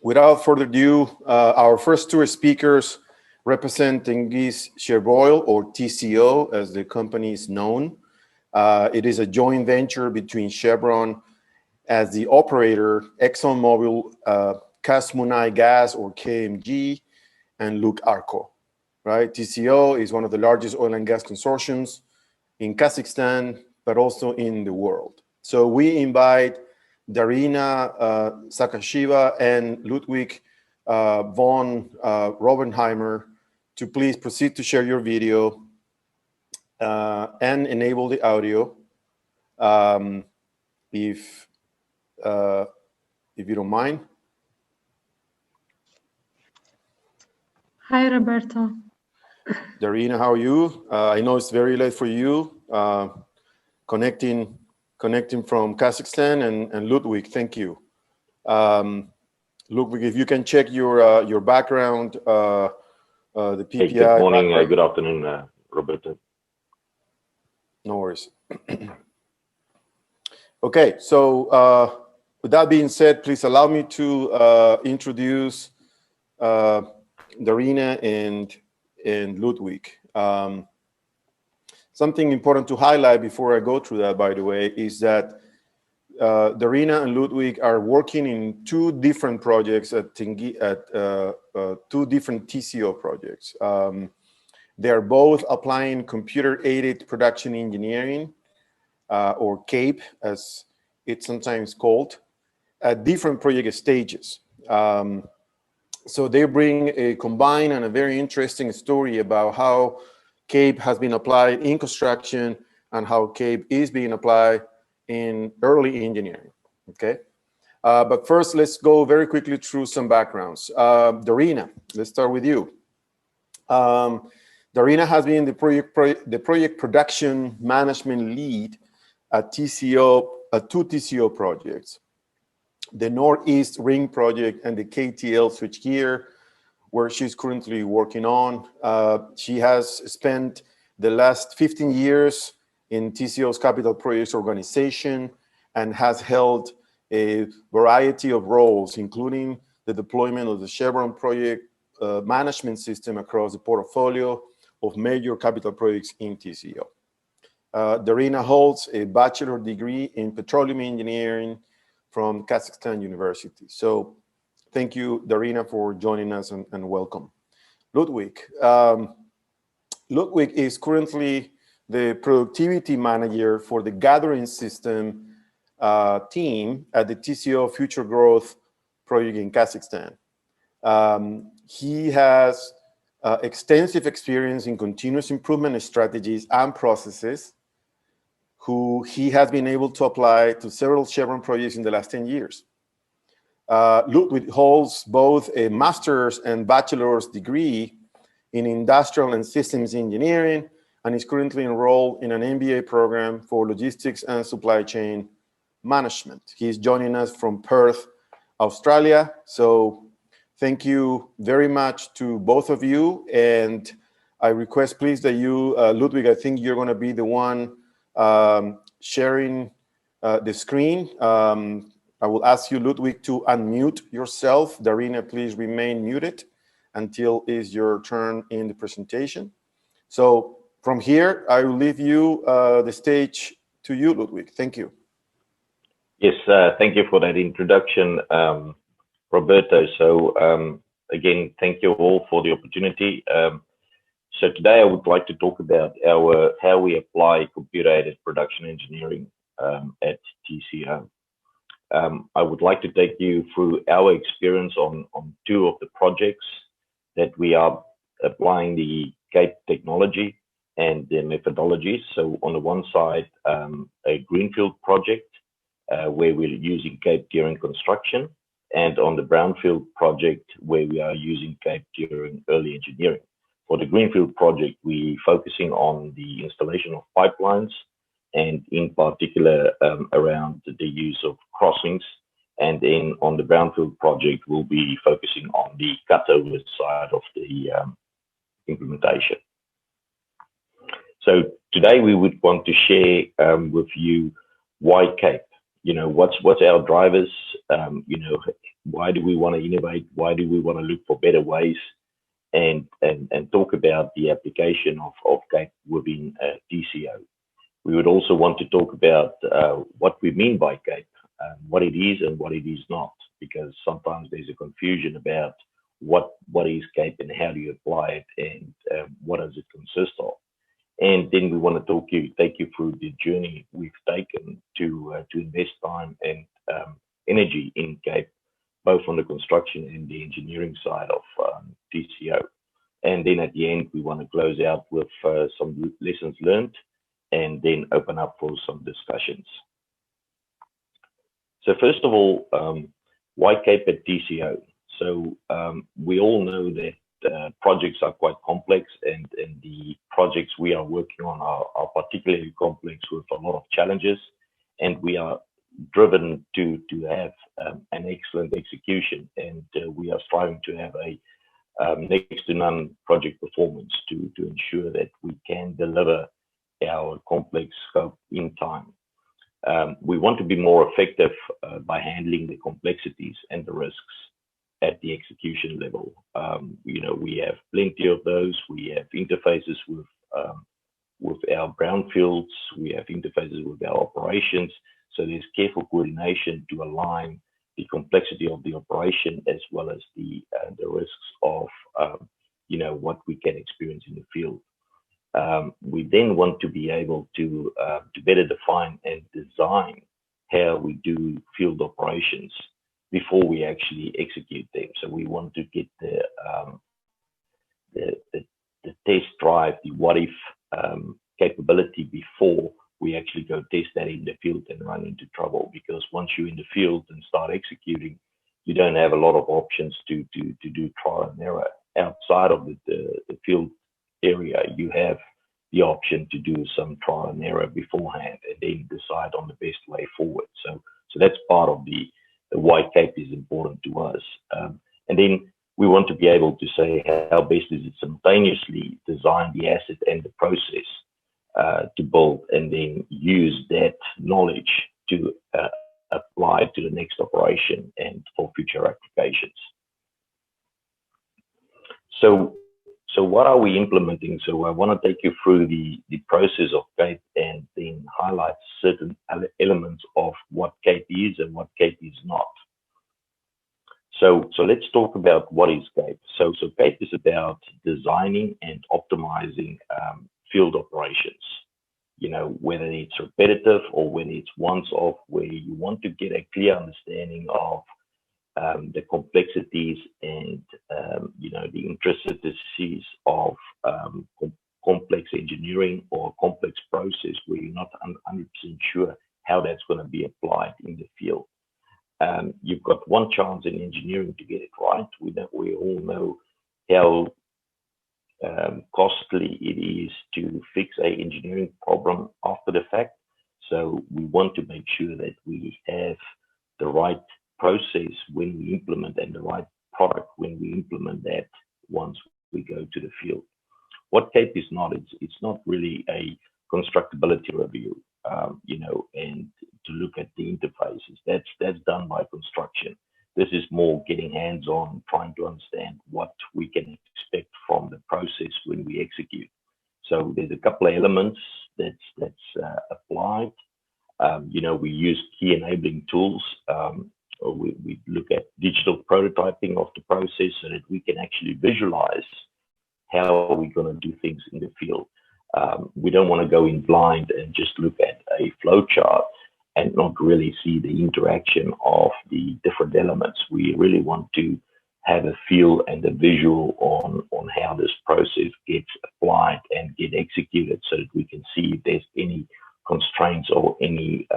Without further ado, our first two speakers represent Tengiz Chevroil, or TCO, as the company is known. It is a joint venture between Chevron as the operator, ExxonMobil, Kasmunai Gas, or KMG, and Luke Arco, right? TCO is one of the largest oil and gas consortiums in Kazakhstan, but also in the world. So we invite Darina Saakashvili and Ludwig von Robenheimer to please proceed to share your video and enable the audio. If you don't mind. Hi, Roberto. Darina, how are you? I know it's very late for you. Connecting from Kazakhstan, and Ludwig, thank you. Ludwig, if you can check your background, the PPI. Hey, good morning, good afternoon, Roberto. No worries. Okay, so with that being said, please allow me to introduce Darina and Ludwig. Something important to highlight before I go through that, by the way, is that Darina and Ludwig are working in two different projects at two different TCO projects. They are both applying computer-aided production engineering, or CAPE, as it's sometimes called, at different project stages. So they bring a combined and a very interesting story about how CAPE has been applied in construction and how CAPE is being applied in early engineering, okay? But first, let's go very quickly through some backgrounds. Darina, let's start with you. Darina has been the project production management lead at TCO, two TCO projects, the Northeast Ring project and the KTL switchgear, where she's currently working on. She has spent the last 15 years in TCO's capital projects organization and has held a variety of roles, including the deployment of the Chevron project management system across the portfolio of major capital projects in TCO. Darina holds a bachelor's degree in petroleum engineering from Kazakhstan University. So thank you, Darina, for joining us, and welcome. Ludwig. Ludwig is currently the productivity manager for the gathering system team at the TCO Future Growth project in Kazakhstan. He has extensive experience in continuous improvement strategies and processes, who he has been able to apply to several Chevron projects in the last 10 years. Ludwig holds both a master's and bachelor's degree in industrial and systems engineering, and is currently enrolled in an MBA program for logistics and supply chain management. He's joining us from Perth, Australia. So thank you very much to both of you. And I request, please, that you, Ludwig, I think you're going to be the one sharing the screen. I will ask you, Ludwig, to unmute yourself. Darina, please remain muted until it's your turn in the presentation. So from here, I will leave you the stage to you, Ludwig. Thank you. Yes, thank you for that introduction, Roberto. So again, thank you all for the opportunity. So today I would like to talk about how we apply computer-aided production engineering at TCO. I would like to take you through our experience on two of the projects that we are applying the CAPE technology and the methodologies. So on the one side, a greenfield project where we're using CAPE during construction, and on the brownfield project where we are using CAPE during early engineering. For the greenfield project, we're focusing on the installation of pipelines, and in particular around the use of crossings. And then on the brownfield project, we'll be focusing on the cutover side of the implementation. So today we would want to share with you why CAPE. you know, what's our drivers? You know, why do we want to innovate? Why do we want to look for better ways? And talk about the application of CAPE within TCO. We would also want to talk about what we mean by CAPE, what it is and what it is not, because sometimes there's a confusion about what is CAPE and how do you apply it, and what does it consist of. And then we want to take you through the journey we've taken to invest time and energy in CAPE, both on the construction and the engineering side of TCO. And then at the end, we want to close out with some lessons learned, and then open up for some discussions. So first of all, why CAPE at TCO? So we all know that projects are quite complex, and the projects we are working on are particularly complex with a lot of challenges, and we are driven to have an excellent execution, and we are striving to have a next to none project performance to ensure that we can deliver our complex scope in time. We want to be more effective by handling the complexities and the risks at the execution level. You know, we have plenty of those. We have interfaces with our brownfields. We have interfaces with our operations. So there's careful coordination to align the complexity of the operation as well as the risks of you know, what we can experience in the field. We then want to be able to better define and design how we do field operations before we actually execute them. So we want to get the test drive, the what if capability before we actually go test that in the field and run into trouble. Because once you're in the field and start executing, you don't have a lot of options to do trial and error. Outside of the field area, you have the option to do some trial and error beforehand and then decide on the best way forward. So that's part of the why CAPE is important to us. And then we want to be able to say how best is it simultaneously design the asset and the process to build, and then use that knowledge to apply to the next operation and for future applications. So what are we implementing? So I want to take you through the process of CAPE and then highlight certain elements of what CAPE is and what CAPE is not. So let's talk about what is CAPE. So CAPE is about designing and optimizing field operations. You know, whether it's repetitive or whether it's once-off, where you want to get a clear understanding of the complexities and you know, the intricacies of complex engineering or complex process where you're not 100% sure how that's going to be applied in the field. You've got one chance in engineering to get it right. We all know how costly it is to fix an engineering problem after the fact. So we want to make sure that we have the right process when we implement and the right product when we implement that once we go to the field. What CAPE is not, it's not really a constructability review, you know, and to look at the interfaces. That's done by construction. This is more getting hands-on, trying to understand what we can expect from the process when we execute. So there's a couple of elements that's applied. You know, we use key enabling tools. We look at digital prototyping of the process so that we can actually visualize how we're going to do things in the field. We don't want to go in blind and just look at a flow chart and not really see the interaction of the different elements. We really want to have a feel and a visual on how this process gets applied and get executed so that we can see if there's any constraints or any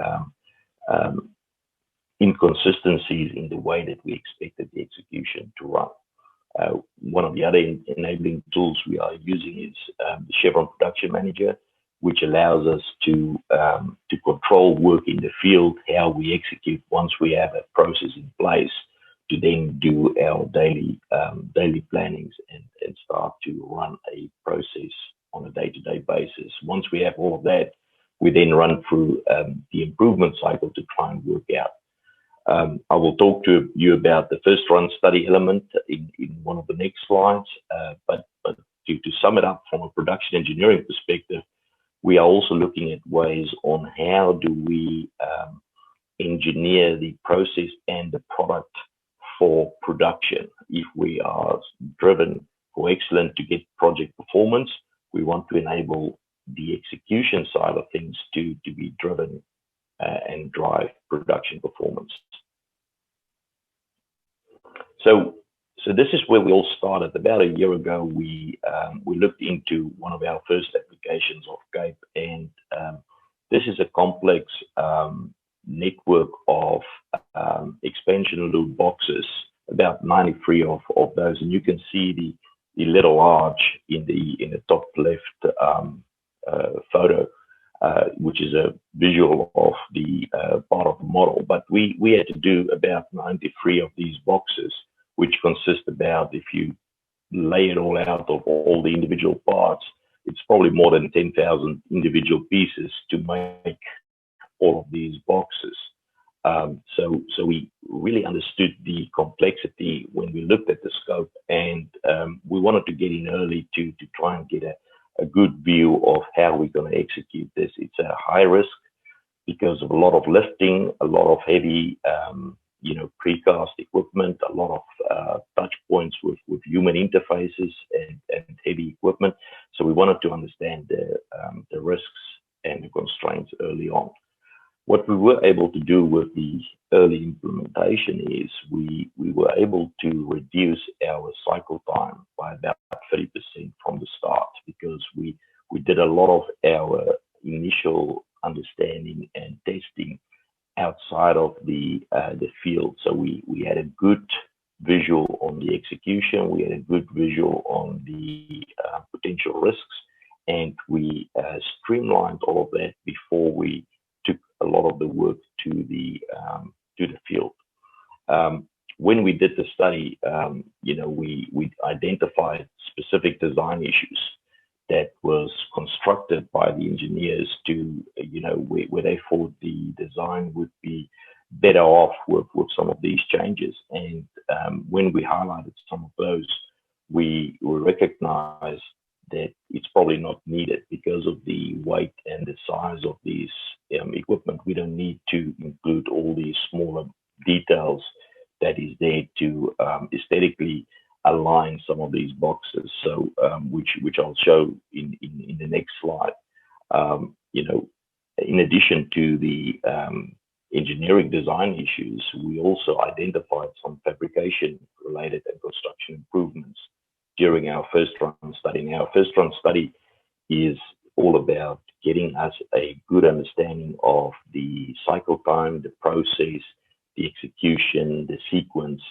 inconsistencies in the way that we expected the execution to run. One of the other enabling tools we are using is the Chevron Production Manager, which allows us to control work in the field, how we execute once we have a process in place, to then do our daily plannings and start to run a process on a day-to-day basis. Once we have all of that, we then run through the improvement cycle to try and work out. I will talk to you about the first run study element in one of the next slides, but to sum it up from a production engineering perspective, we are also looking at ways on how do we engineer the process and the product for production. If we are driven for excellence to get project performance, we want to enable the execution side of things to be driven and drive production performance. So this is where we all started. About a year ago, we looked into one of our first applications of GAPE, and this is a complex network of expansion loop boxes, about 93 of those, and you can see the little arch in the top left photo, which is a visual of the part of the model. But we had to do about 93 of these boxes, which consist about, if you lay it all out of all the individual parts, it's probably more than 10,000 individual pieces to make all of these boxes. So we really understood the complexity when we looked at the scope, and we wanted to get in early to try and get a good view of how we're going to execute this. It's a high risk because of a lot of lifting, a lot of heavy, precast equipment, a lot of touch points with human interfaces and heavy equipment. So we wanted to understand the risks and the constraints early on. What we were able to do with the early implementation is we were able to reduce our cycle time by about 30% from the start, because we did a lot of our initial understanding and testing outside of the field. So we had a good visual on the execution, we had a good visual on the potential risks, and we streamlined all of that before we took a lot of the work to the field. When we did the study, we identified specific design issues that was constructed by the engineers to, where they thought the design would be better off with some of these changes. And when we highlighted some of those, we recognized that it's probably not needed because of the weight and the size of these equipment. We don't need to include all these smaller details that is there to aesthetically align some of these boxes. So which I'll show in the next slide. In addition to the engineering design issues, we also identified some fabrication related and construction improvements during our first run study. Now, our first run study is all about getting us a good understanding of the cycle time, the process, the execution, the sequence,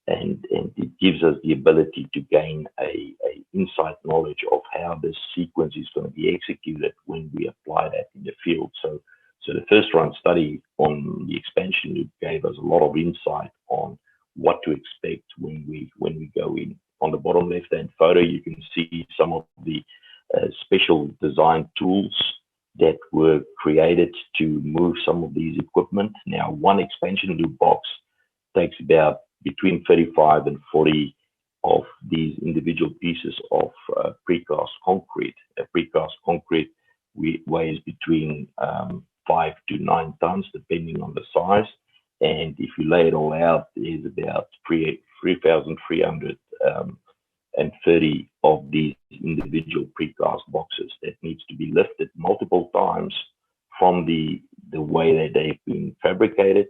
and it gives us the ability to gain a insight knowledge of how this sequence is going to be executed when we apply that in the field. So the first run study on the expansion loop gave us a lot of insight on what to expect when we go in. On the bottom left-hand photo, you can see some of the special design tools that were created to move some of these equipment. Now, one expansion loop box takes about between 35 and 40 of these individual pieces of precast concrete. Precast concrete weighs between 5 to 9 tons, depending on the size. And if you lay it all out, there's about 3,330 of these individual precast boxes that needs to be lifted multiple times from the way that they've been fabricated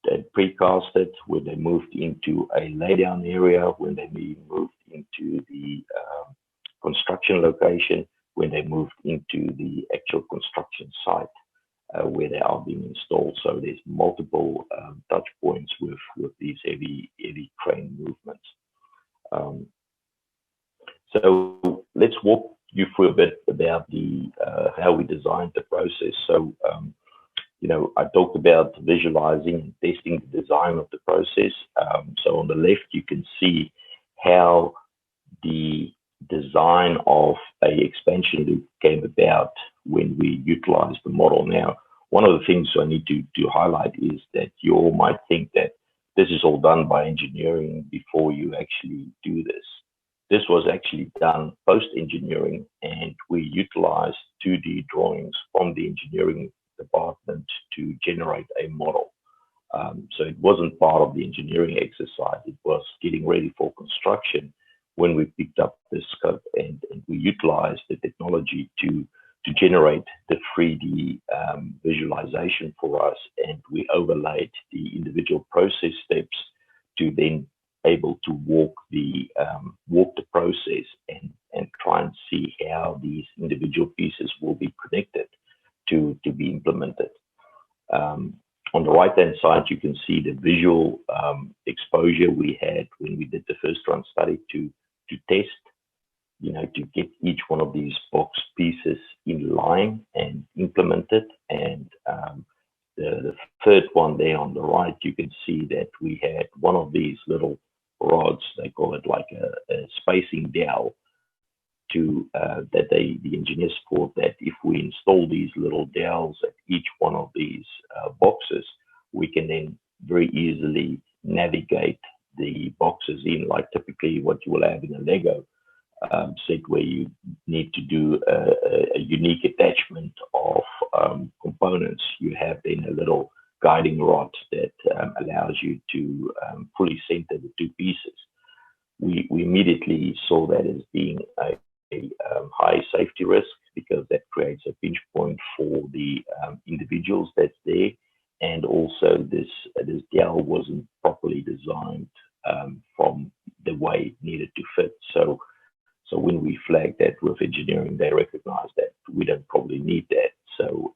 and precasted, when they moved into a laydown area, when they moved into the construction location, when they moved into the actual construction site where they are being installed. So there's multiple touch points with these heavy crane movements. So let's walk you through a bit about the how we designed the process. So I talked about visualizing and testing the design of the process. So on the left, you can see how the design of a expansion loop came about when we utilize the model. Now, one of the things I need to highlight is that you all might think that this is all done by engineering before you actually do this. This was actually done post-engineering, and we utilized 2D drawings from the engineering department to generate a model. So it wasn't part of the engineering exercise. It was getting ready for construction when we picked up the scope, and we utilized the technology to generate the 3D visualization for us, and we overlaid the individual process steps to then able to walk the process and try and see how these individual pieces will be connected to be implemented. On the right-hand side, you can see the visual exposure we had when we did the first run study to test, to get each one of these box pieces in line and implemented. And the third one there on the right, you can see that we had one of these little rods, they call it like a spacing dowel, that the engineers thought that if we install these little dowels at each one of these boxes, we can then very easily navigate the boxes in, like typically what you will have in a Lego set, where you need to do a unique attachment of components. You have then a little guiding rod that allows you to fully center the two pieces. We immediately saw that as being a high safety risk, because that creates a pinch point for the individuals that's there, and also this dowel wasn't properly designed from the way it needed to fit. So when we flagged that with engineering, they recognized that we don't probably need that. So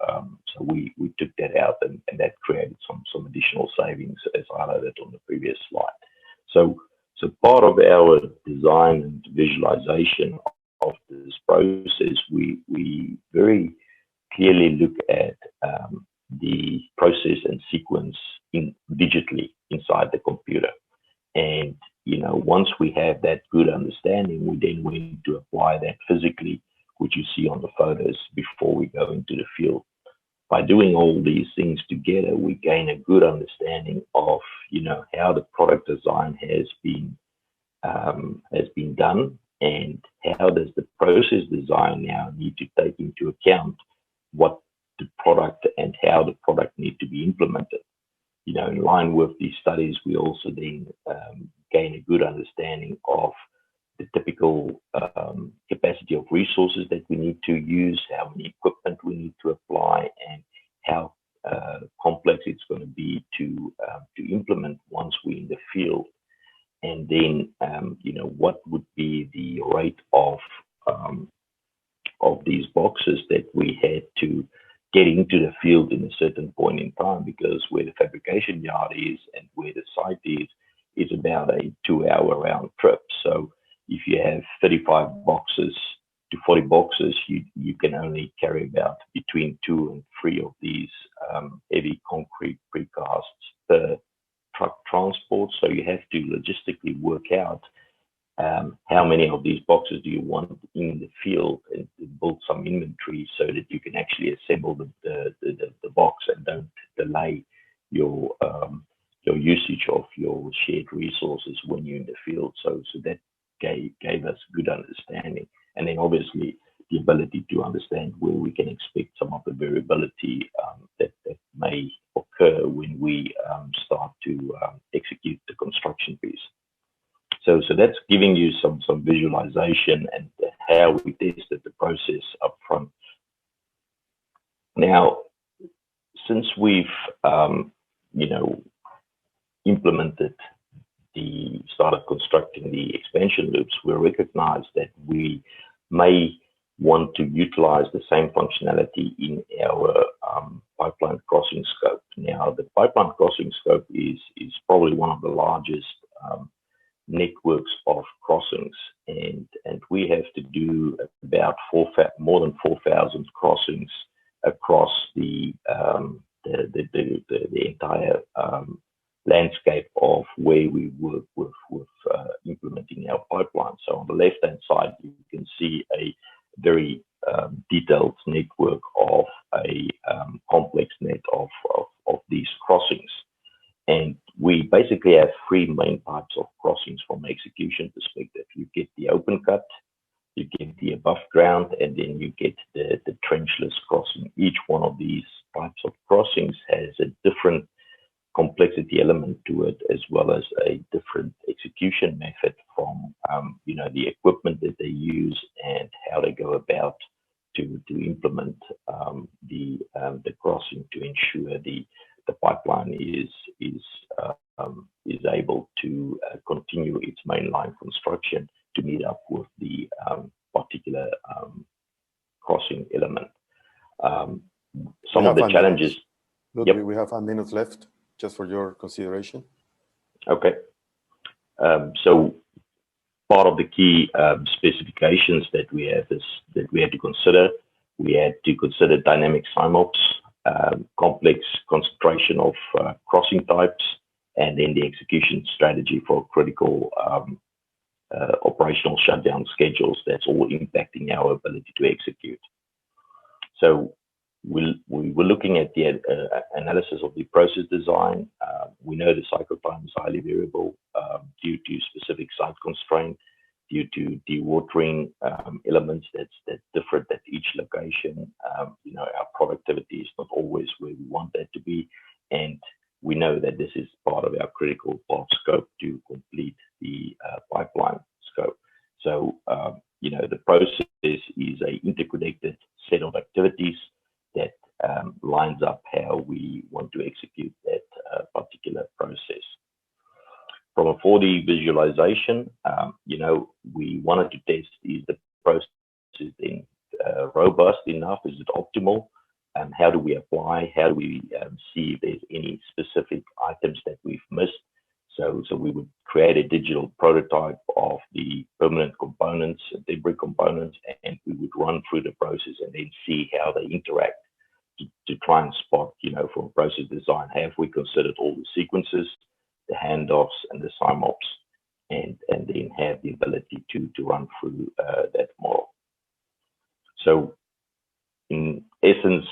we took that out, and that created some additional savings, as highlighted on the previous slide. So part of our design and visualization of this process, we very clearly look at the process and sequence digitally inside the computer. And once we have that good understanding, we then need to apply that physically, which you see on the photos, before we go into the field. By doing all these things together, we gain a good understanding of how the product design has been done, and how does the process design now need to take into account what the product and how the product need to be implemented. In line with these studies, we also then gain a good understanding of the typical capacity of resources that we need to use, how many equipment we need to apply, and how complex it's going to be to implement once we're in the field. And then, what would be the rate of these boxes that we had to get into the field in a certain point in time, because where the fabrication yard is and where the site is about a 2-hour round trip. So if you have 35 boxes to 40 boxes, you can only carry about between 2 and 3 of these heavy concrete precasts per truck transport. So you have to logistically work out how many of these boxes do you want in the field, and build some inventory so that you can actually assemble the box and don't delay your usage of your shared resources when you're in the field. So that gave us good understanding, and then obviously the ability to understand where we can expect some of the variability that may occur when we start to execute the construction piece. So that's giving you some visualization and how we tested the process up front. Now, since we've implemented started constructing the expansion loops, we recognize that we may want to utilize the same functionality in our pipeline crossing scope. Now, the pipeline crossing scope is probably one of the largest networks of crossings, and we have to do about more than 4,000 crossings across the entire landscape of where we work with implementing our pipeline. So on the left-hand side, you can see a very detailed network of a complex net of these crossings. And we basically have three main types of crossings from an execution perspective. You get the open cut, you get the above ground, and then you get the trenchless crossing. Each one of these types of crossings has a different complexity element to it, as well as a different execution method from the equipment that they use and how they go about to implement the crossing to ensure the pipeline is able to continue its mainline construction to meet up with the particular crossing element. Some of the challenges. Ludwig, yep. We have 5 minutes left, just for your consideration. Okay. So part of the key specifications that we have is that we had to consider dynamic SIMOPS, complex concentration of crossing types, and then the execution strategy for critical operational shutdown schedules. That's all impacting our ability to execute. So we were looking at the analysis of the process design. We know the cycle time is highly variable due to specific site constraint, due to dewatering elements that's different at each location. Our productivity is not always where we want that to be, and we know that this is part of our critical path scope to complete the pipeline scope. So the process is a interconnected set of activities that lines up how we want to execute that particular process. From a 4D visualization, we wanted to test, is the process then robust enough? Is it optimal? How do we apply? How do we see if there's any specific items that we've missed? So we would create a digital prototype of the permanent components, debris components, and we would run through the process and then see how they interact to try and spot, from process design, have we considered all the sequences, the handoffs, and the SIMOPS, and then have the ability to run through that model. So in essence,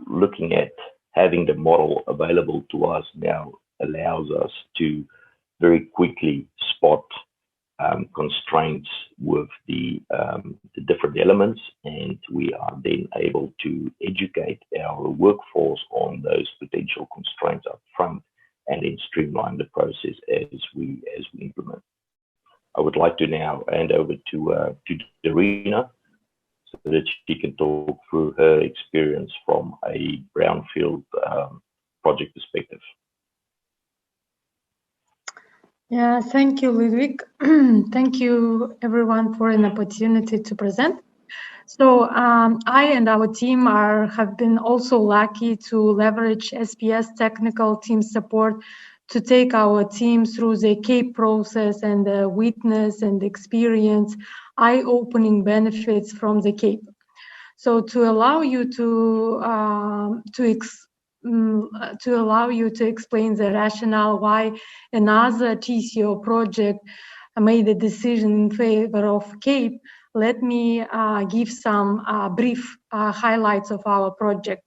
looking at having the model available to us now allows us to very quickly spot constraints with the different elements, and we are then able to educate our workforce on those potential constraints up front and then streamline the process as we implement. I would like to now hand over to Darina so that she can talk through her experience from a brownfield project perspective. Yeah, thank you, Ludwig. Thank you, everyone, for an opportunity to present. So I and our team have been also lucky to leverage SPS technical team support to take our team through the CAPE process and witness and experience eye-opening benefits from the CAPE. So to allow you to explain the rationale why another TCO project made a decision in favor of CAPE, let me give some brief highlights of our project.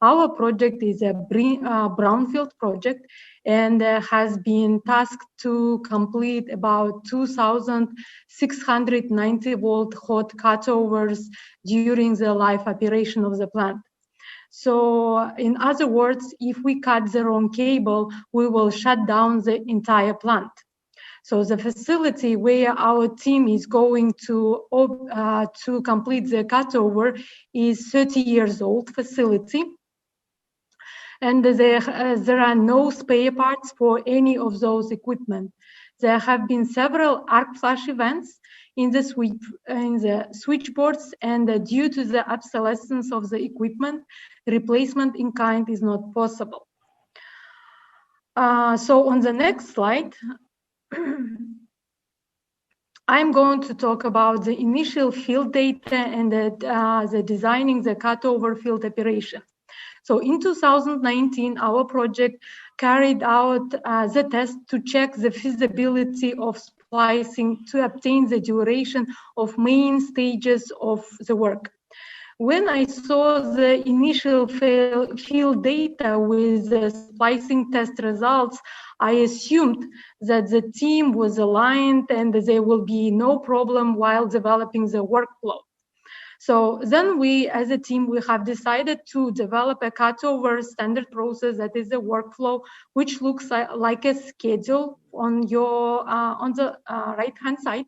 Our project is a brownfield project and has been tasked to complete about 2,690 volt hot cutovers during the live operation of the plant. So in other words, if we cut the wrong cable, we will shut down the entire plant. So the facility where our team is going to complete the cutover is 30 years old facility. And there are no spare parts for any of those equipment. There have been several arc flash events in the switchboards, and due to the obsolescence of the equipment, replacement in kind is not possible. So on the next slide, I'm going to talk about the initial field data and the designing the cutover field operation. So in 2019, our project carried out the test to check the feasibility of splicing to obtain the duration of main stages of the work. When I saw the initial field data with the splicing test results, I assumed that the team was aligned and there will be no problem while developing the workflow. So then we, as a team, we have decided to develop a cutover standard process that is a workflow, which looks like a schedule on your on the right-hand side,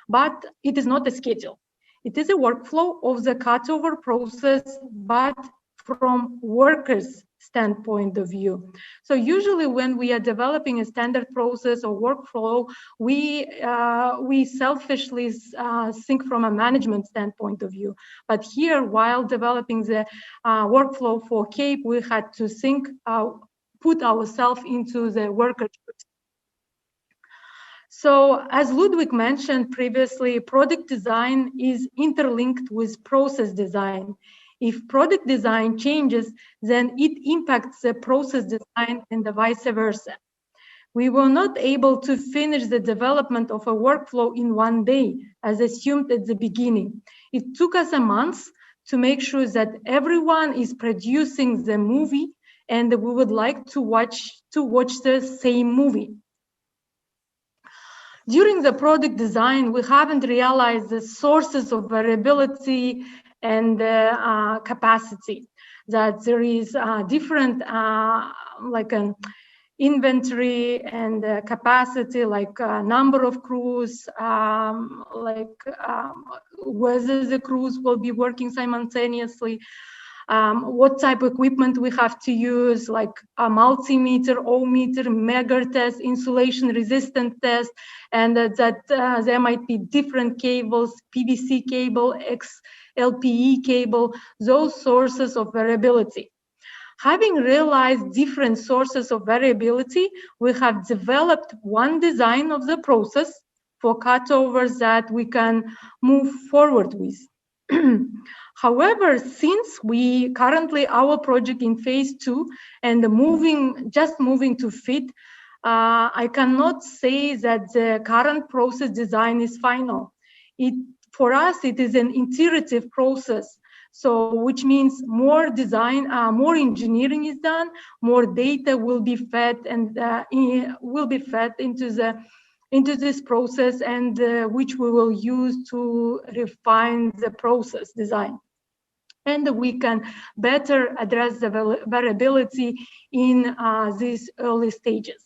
but it is not a schedule. It is a workflow of the cutover process, but from workers' standpoint of view. So usually when we are developing a standard process or workflow, we selfishly think from a management standpoint of view. But here, while developing the workflow for CAPE, we had to think, put ourselves into the worker. So as Ludwig mentioned previously, product design is interlinked with process design. If product design changes, then it impacts the process design and the vice versa. We were not able to finish the development of a workflow in one day, as assumed at the beginning. It took us a month to make sure that everyone is producing the movie and we would like to watch the same movie. During the product design, we haven't realized the sources of variability and capacity, that there is different like an inventory and capacity, like number of crews, whether the crews will be working simultaneously, what type of equipment we have to use, like a multimeter, ohmmeter, Megger test, insulation resistant test, and that there might be different cables, PVC cable, XLPE cable, those sources of variability. Having realized different sources of variability, we have developed one design of the process for cutovers that we can move forward with. However, since we currently our project in phase 2 and just moving to FIT, I cannot say that the current process design is final. For us, it is an iterative process. So, which means more design, more engineering is done, more data will be fed and into this process, and which we will use to refine the process design. And we can better address the variability in these early stages.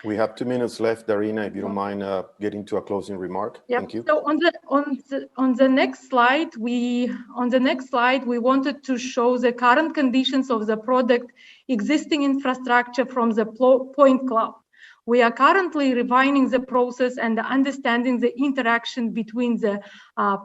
We have 2 minutes left, Darina, if you don't mind getting to a closing remark. Yep. Thank you. So on the next slide, we wanted to show the current conditions of the product existing infrastructure from the point cloud. We are currently refining the process and understanding the interaction between the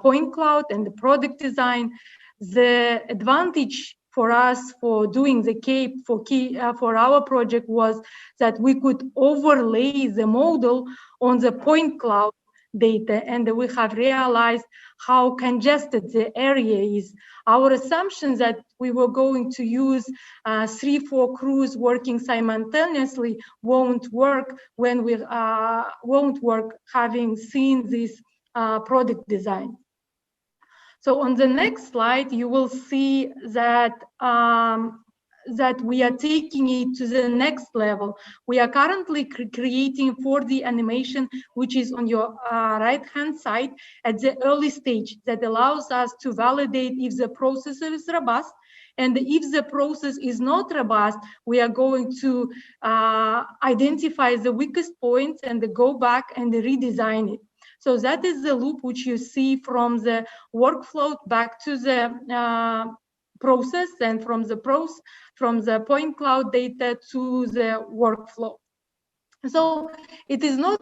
point cloud and the product design. The advantage for us for doing the CAPE for our project was that we could overlay the model on the point cloud data, and we have realized how congested the area is. Our assumption that we were going to use 3-4 crews working simultaneously won't work when we having seen this product design. So on the next slide, you will see that that we are taking it to the next level. We are currently creating 4D animation, which is on your right-hand side at the early stage, that allows us to validate if the processor is robust. And if the process is not robust, we are going to identify the weakest points and go back and redesign it. So that is the loop which you see from the workflow back to the process, and from the point cloud data to the workflow. So it is not,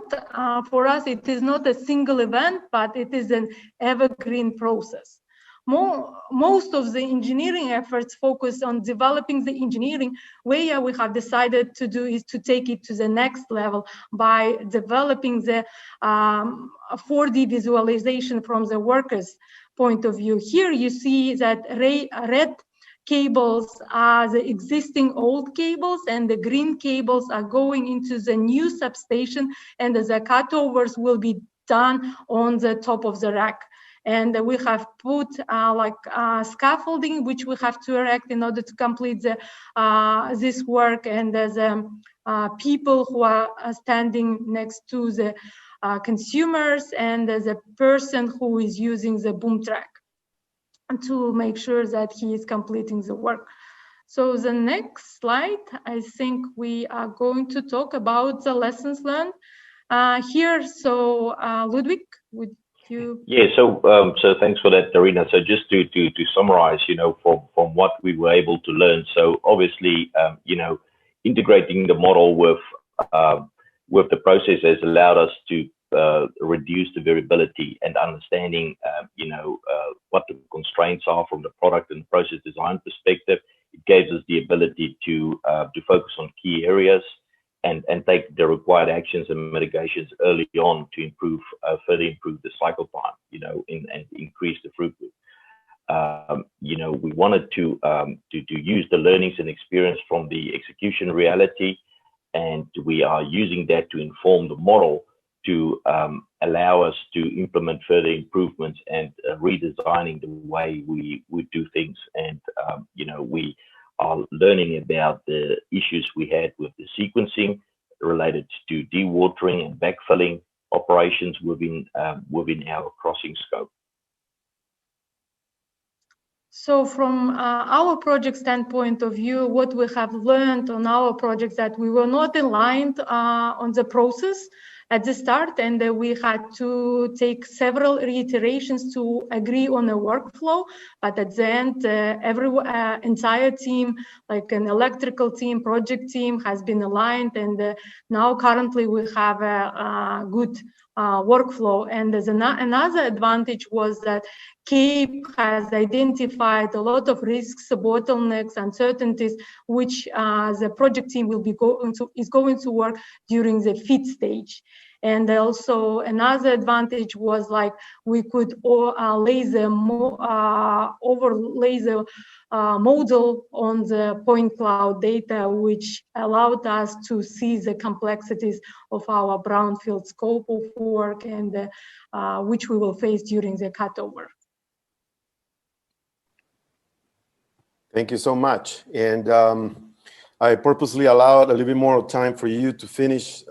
for us, it is not a single event, but it is an evergreen process. Most of the engineering efforts focus on developing the engineering. Where we have decided to do is to take it to the next level by developing the 4D visualization from the workers' point of view. Here you see that red cables are the existing old cables, and the green cables are going into the new substation, and the cutovers will be done on the top of the rack. And we have put scaffolding, which we have to erect in order to complete this work. And there's people who are standing next to the consumers, and there's a person who is using the boom track to make sure that he is completing the work. So the next slide, I think we are going to talk about the lessons learned here. So Ludwig, would you? Yeah, so thanks for that, Darina. So just to summarize, from what we were able to learn. So obviously, integrating the model with the process has allowed us to reduce the variability and understanding, what the constraints are from the product and process design perspective. It gives us the ability to focus on key areas and take the required actions and mitigations early on to further improve the cycle time, and increase the throughput. We wanted to use the learnings and experience from the execution reality, and we are using that to inform the model to allow us to implement further improvements and redesigning the way we do things. And, we are learning about the issues we had with the sequencing related to dewatering and backfilling operations within our crossing scope. So from our project standpoint of view, what we have learned on our projects that we were not aligned on the process at the start, and we had to take several reiterations to agree on a workflow. But at the end, every entire team, like an electrical team, project team, has been aligned, and now currently we have a good workflow. And there's another advantage was that CAPE has identified a lot of risks, bottlenecks, uncertainties, which the project team is going to work during the FEED stage. And also another advantage was we could overlay the model on the point cloud data, which allowed us to see the complexities of our brownfield scope of work, and which we will face during the cutover. Thank you so much. And I purposely allowed a little bit more time for you to finish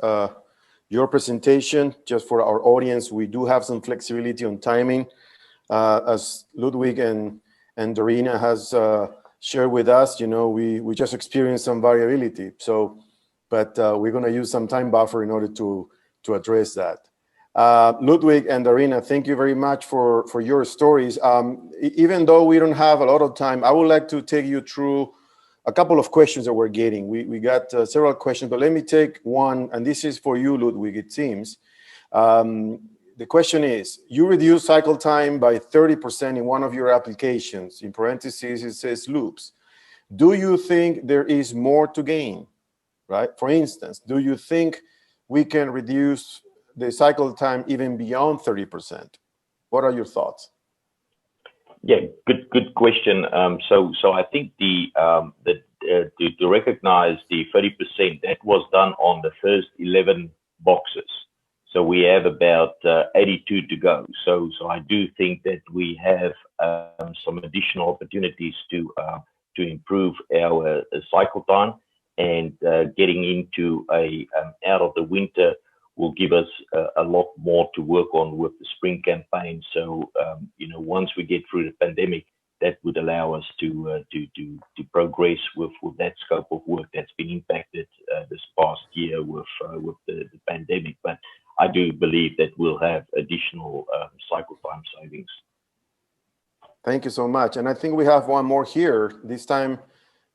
your presentation. Just for our audience, we do have some flexibility on timing, as Ludwig and Darina has shared with us. We just experienced some variability. So, but we're going to use some time buffer in order to address that. Ludwig and Darina, thank you very much for your stories. Even though we don't have a lot of time, I would like to take you through a couple of questions that we're getting. We got several questions, but let me take one, and this is for you, Ludwig, it seems. The question is, you reduce cycle time by 30% in one of your applications. In parentheses, it says loops. Do you think there is more to gain, right? For instance, do you think we can reduce the cycle time even beyond 30%? What are your thoughts? Yeah, good question. So I think to recognize the 30%, that was done on the first 11 boxes. So we have about 82 to go. So I do think that we have some additional opportunities to improve our cycle time, and getting into out of the winter will give us a lot more to work on with the spring campaign. So once we get through the pandemic, that would allow us to progress with that scope of work that's been impacted this past year with the pandemic. But I do believe that we'll have additional cycle time savings. Thank you so much. And I think we have one more here. This time,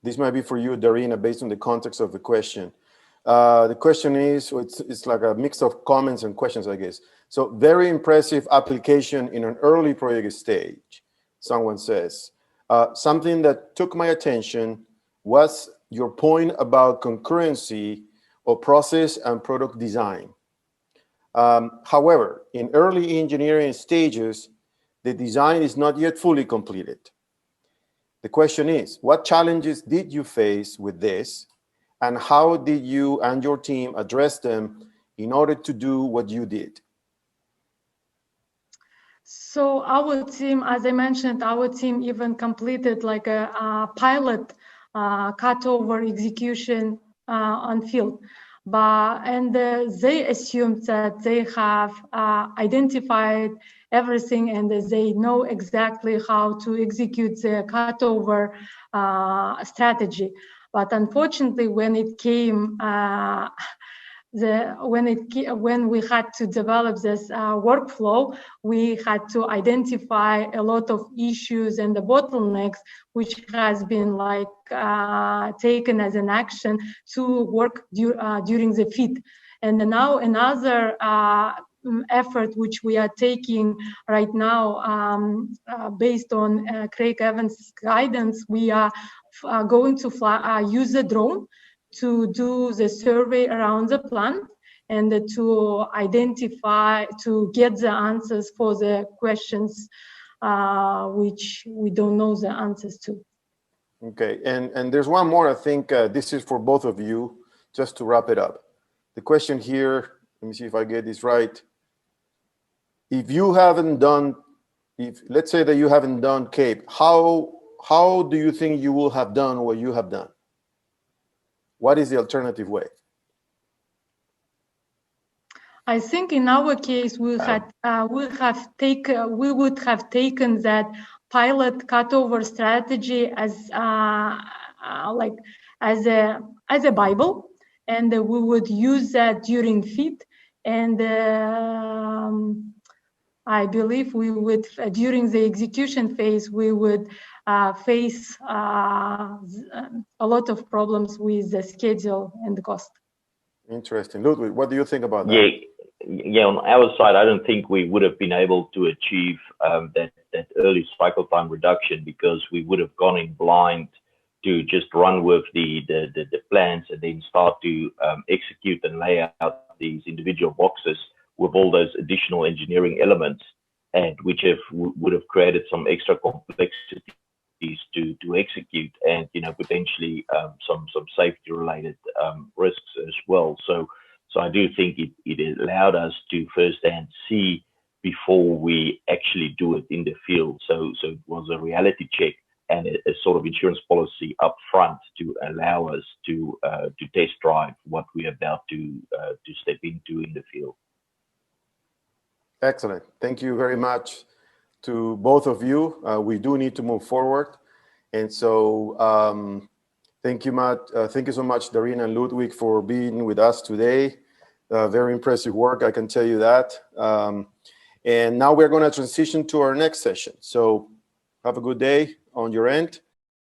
this might be for you, Darina, based on the context of the question. The question is, it's like a mix of comments and questions, I guess. So, very impressive application in an early project stage, someone says. Something that took my attention was your point about concurrency of process and product design. However, in early engineering stages, the design is not yet fully completed. The question is, what challenges did you face with this, and how did you and your team address them in order to do what you did? So our team, as I mentioned, our team even completed like a pilot cutover execution on field. They assumed that they have identified everything and they know exactly how to execute the cutover strategy. But unfortunately, when it came, when we had to develop this workflow, we had to identify a lot of issues and the bottlenecks, which has been like taken as an action to work during the FIT. And now another effort which we are taking right now, based on Craig Evans' guidance, we are going to use a drone to do the survey around the plant and to identify, to get the answers for the questions which we don't know the answers to. Okay, and there's one more, I think this is for both of you, just to wrap it up. The question here, let me see if I get this right. If you haven't done, let's say that you haven't done CAPE, how do you think you will have done what you have done? What is the alternative way? I think in our case, we would have taken that pilot cutover strategy as as a Bible, and we would use that during FIT. And I believe we would, during the execution phase, we would face a lot of problems with the schedule and the cost. Interesting. Ludwig, what do you think about that? Yeah, on our side, I don't think we would have been able to achieve that early cycle time reduction, because we would have gone in blind to just run with the plans and then start to execute and lay out these individual boxes with all those additional engineering elements, and which would have created some extra complexities to execute, and potentially some safety related risks as well. So I do think it allowed us to firsthand see before we actually do it in the field. So it was a reality check and a sort of insurance policy up front to allow us to test drive what we're about to step into in the field. Excellent. Thank you very much to both of you. We do need to move forward. And so thank you so much, Darina and Ludwig, for being with us today. Very impressive work, I can tell you that. And now we're going to transition to our next session. So have a good day on your end.